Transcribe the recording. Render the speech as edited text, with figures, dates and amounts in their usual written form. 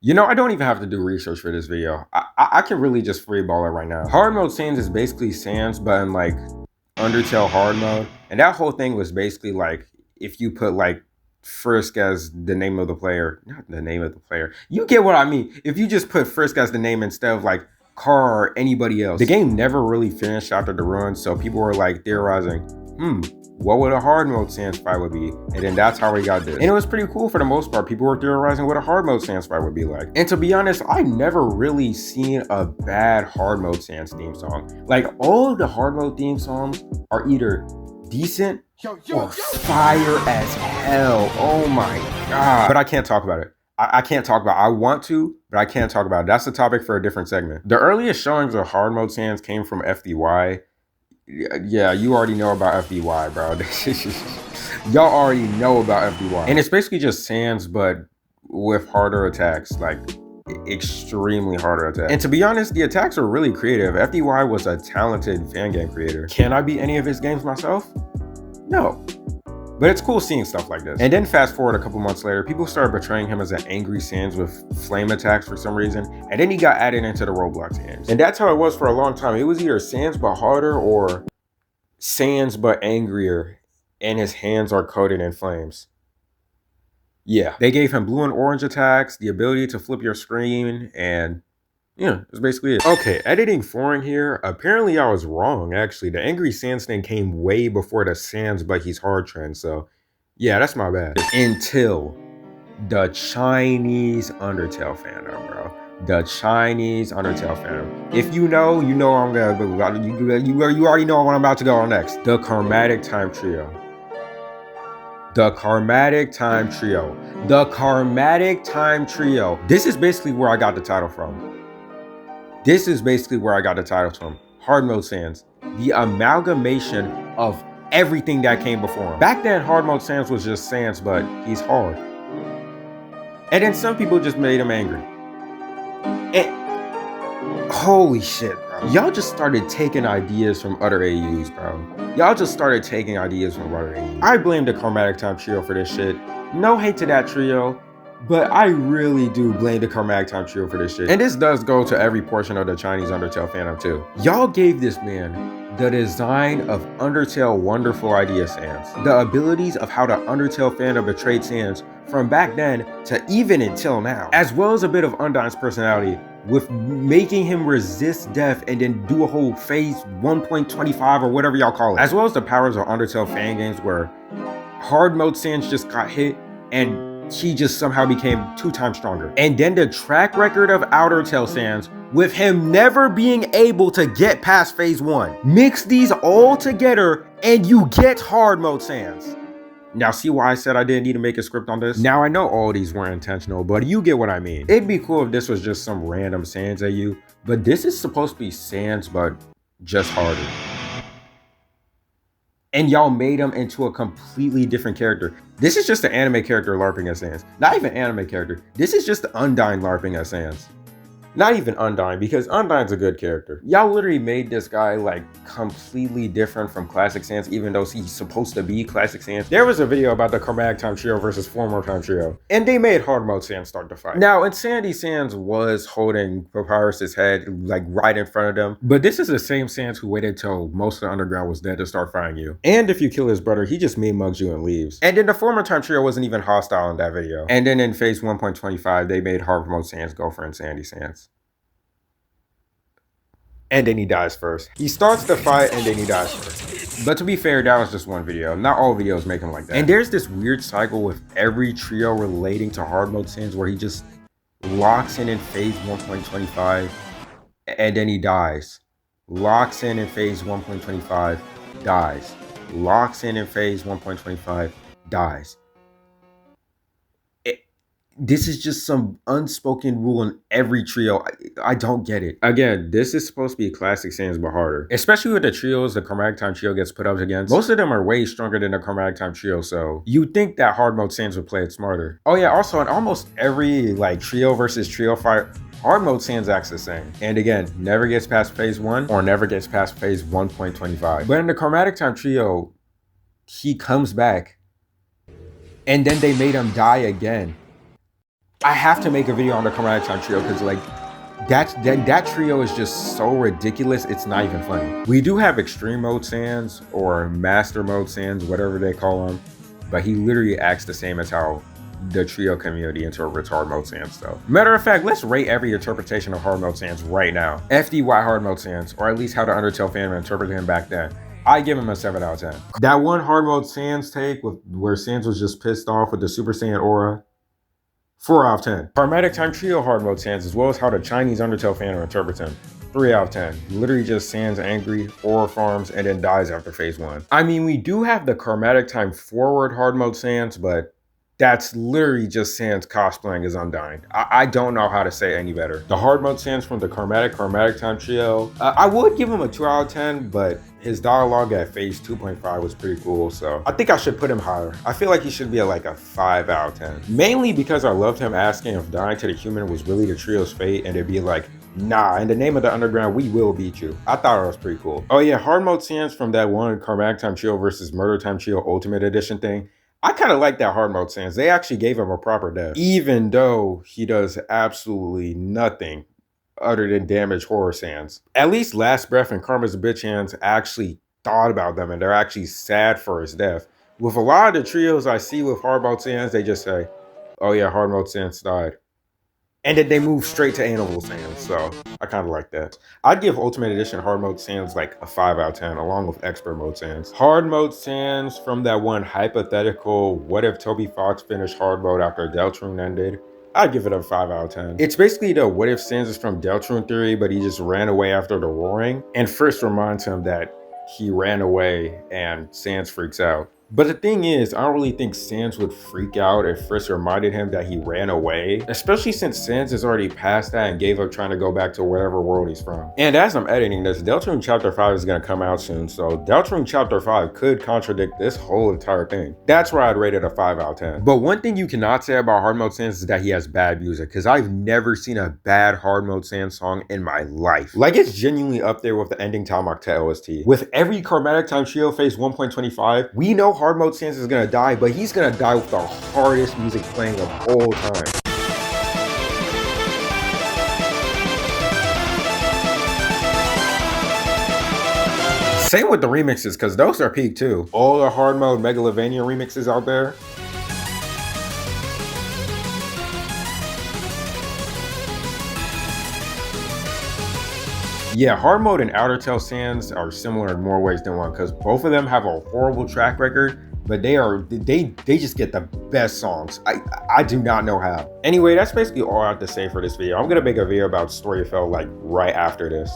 You know, I don't even have to do research for this video. I can really just freeball it right now. Hard mode Sans is basically Sans, but in like Undertale hard mode. And that whole thing was basically like if you put like Frisk as the name of the player, not the name of the player. You get what I mean. If you just put Frisk as the name instead of like Carr or anybody else. The game never really finished after the run, so people were like theorizing, what would a hard mode Sans fight would be? And then that's how we got this. And it was pretty cool for the most part. People were theorizing what a hard mode Sans fight would be like. And to be honest, I never really seen a bad hard mode Sans theme song. Like all of the hard mode theme songs are either decent or fire as hell. Oh my god. But I can't talk about it. I can't talk about it. I want to, but I can't talk about it. That's a topic for a different segment. The earliest showings of hard mode Sans came from FDY. Yeah, you already know about FDY, bro. Y'all already know about FDY. And it's basically just Sans, but with harder attacks, like extremely harder attacks. And to be honest, the attacks are really creative. FDY was a talented fan game creator. Can I beat any of his games myself? No. But it's cool seeing stuff like this. And then fast forward a couple months later, people started portraying him as an angry Sans with flame attacks for some reason. And then he got added into the Roblox games. And that's how it was for a long time. It was either Sans but harder or Sans but angrier. And his hands are coated in flames. Yeah. They gave him blue and orange attacks, the ability to flip your screen, and yeah, that's basically it. Okay, editing foreign here. Apparently I was wrong, actually. The Angry Sans thing came way before the Sans but he's hard trend, so yeah, that's my bad. Until the Chinese Undertale fandom, bro. The Chinese Undertale fandom. If you know, you know I'm gonna, you already know what I'm about to go on next. The Chromatic Time Trio. The Chromatic Time Trio. The Chromatic Time Trio. This is basically where I got the title from. This is basically where I got the title from. Hard mode Sans. The amalgamation of everything that came before him. Back then, hard mode Sans was just Sans, but he's hard. And then some people just made him angry. And holy shit, bro. Y'all just started taking ideas from other AUs, bro. Y'all just started taking ideas from other AUs. I blame the Chromatic Time Trio for this shit. No hate to that trio, but I really do blame the Chromatic Time Trio for this shit. And this does go to every portion of the Chinese Undertale fandom too. Y'all gave this man the design of Undertale wonderful idea Sans. The abilities of how the Undertale fandom betrayed Sans from back then to even until now. As well as a bit of Undyne's personality with making him resist death and then do a whole phase 1.25 or whatever y'all call it. As well as the powers of Undertale fan games where hard mode Sans just got hit and he just somehow became 2 times stronger. And then the track record of Outertail Sans with him never being able to get past phase 1. Mix these all together and you get hard mode Sans. Now see why I said I didn't need to make a script on this? Now I know all these weren't intentional, but you get what I mean. It'd be cool if this was just some random Sans AU, but this is supposed to be Sans but just harder. And y'all made him into a completely different character. This is just an anime character LARPing as Sans. Not even anime character. This is just Undyne LARPing as Sans. Not even Undyne, because Undyne's a good character. Y'all literally made this guy like completely different from Classic Sans, even though he's supposed to be Classic Sans. There was a video about the Chromatic Time Trio versus Former Time Trio, and they made hard mode Sans start the fight. Now, Insanity Sans was holding Papyrus's head like right in front of them, but this is the same Sans who waited till most of the underground was dead to start fighting you. And if you kill his brother, he just meme mugs you and leaves. And then the Former Time Trio wasn't even hostile in that video. And then in phase 1.25, they made hard mode Sans go for Insanity Sans. And then he dies first. He starts the fight and then he dies first. But to be fair, that was just one video. Not all videos make him like that. And there's this weird cycle with every trio relating to hard mode Sans where he just locks in phase 1.25 and then he dies. Locks in phase 1.25, dies. Locks in phase 1.25, dies. This is just some unspoken rule in every trio. I don't get it. Again, this is supposed to be Classic Sans but harder. Especially with the trios the Chromatic Time Trio gets put up against. Most of them are way stronger than the Chromatic Time Trio, so you'd think that hard mode Sans would play it smarter. Oh yeah, also in almost every like trio versus trio fight, hard mode Sans acts the same. And again, never gets past phase 1 or never gets past phase 1.25. But in the Chromatic Time Trio, he comes back and then they made him die again. I have to make a video on the Chromatic Time Trio because like that trio is just so ridiculous, it's not even funny. We do have extreme mode Sans or master mode Sans, whatever they call them, but he literally acts the same as how the trio community interprets hard mode Sans though. Matter of fact, let's rate every interpretation of hard mode Sans right now. FDY hard mode Sans, or at least how the Undertale fandom interpreted him back then. I give him a 7 out of 10. That one hard mode Sans take where Sans was just pissed off with the Super Saiyan aura, 4 out of 10. Chromatic Time Trio hard mode Sans, as well as how the Chinese Undertale fandom interprets him, 3 out of 10. Literally just Sans angry, aura farms, and then dies after phase 1. I mean, we do have the Chromatic Time Forward hard mode Sans, but that's literally just Sans cosplaying as Undyne. I don't know how to say it any better. The hard mode Sans from the Chromatic Time Trio, I would give him a 2 out of 10, but his dialogue at phase 2.5 was pretty cool, so I think I should put him higher. I feel like he should be at like a 5 out of 10. Mainly because I loved him asking if dying to the human was really the trio's fate, and they'd be like, nah, in the name of the underground, we will beat you. I thought it was pretty cool. Oh yeah, hard mode Sans from that one Chromatic Time Trio versus Murder Time Trio Ultimate Edition thing. I kind of like that hard mode Sans. They actually gave him a proper death, even though he does absolutely nothing other than damage horror Sans. At least Last Breath and Karma's a Bitch Hands actually thought about them and they're actually sad for his death. With a lot of the trios I see with hard mode Sans, they just say, oh yeah, hard mode Sans died. And then they move straight to Animal Sans, so I kind of like that. I'd give Ultimate Edition Hard Mode Sans like a 5 out of 10, along with Expert Mode Sans. Hard Mode Sans from that one hypothetical, what if Toby Fox finished Hard Mode after Deltarune ended? I'd give it a 5 out of 10. It's basically the what if Sans is from Deltarune theory, but he just ran away after the roaring. And Frisk reminds him that he ran away and Sans freaks out. But the thing is, I don't really think Sans would freak out if Frisk reminded him that he ran away, especially since Sans has already passed that and gave up trying to go back to whatever world he's from. And as I'm editing this, Deltarune Chapter 5 is going to come out soon, so Deltarune Chapter 5 could contradict this whole entire thing. That's why I'd rate it a 5 out of 10. But one thing you cannot say about Hard Mode Sans is that he has bad music, because I've never seen a bad Hard Mode Sans song in my life. Like, it's genuinely up there with the ending Talmach OST. With every Chromatic Time Trio phase 1.25, we know Hard Mode Sans is gonna die, but he's gonna die with the hardest music playing of all time. Same with the remixes, because those are peak too. All the Hard Mode Megalovania remixes out there. Yeah, Hard Mode and Outer Tail Sans are similar in more ways than one, because both of them have a horrible track record, but they just get the best songs. I do not know how. Anyway, that's basically all I have to say for this video. I'm gonna make a video about Story of Hell like right after this.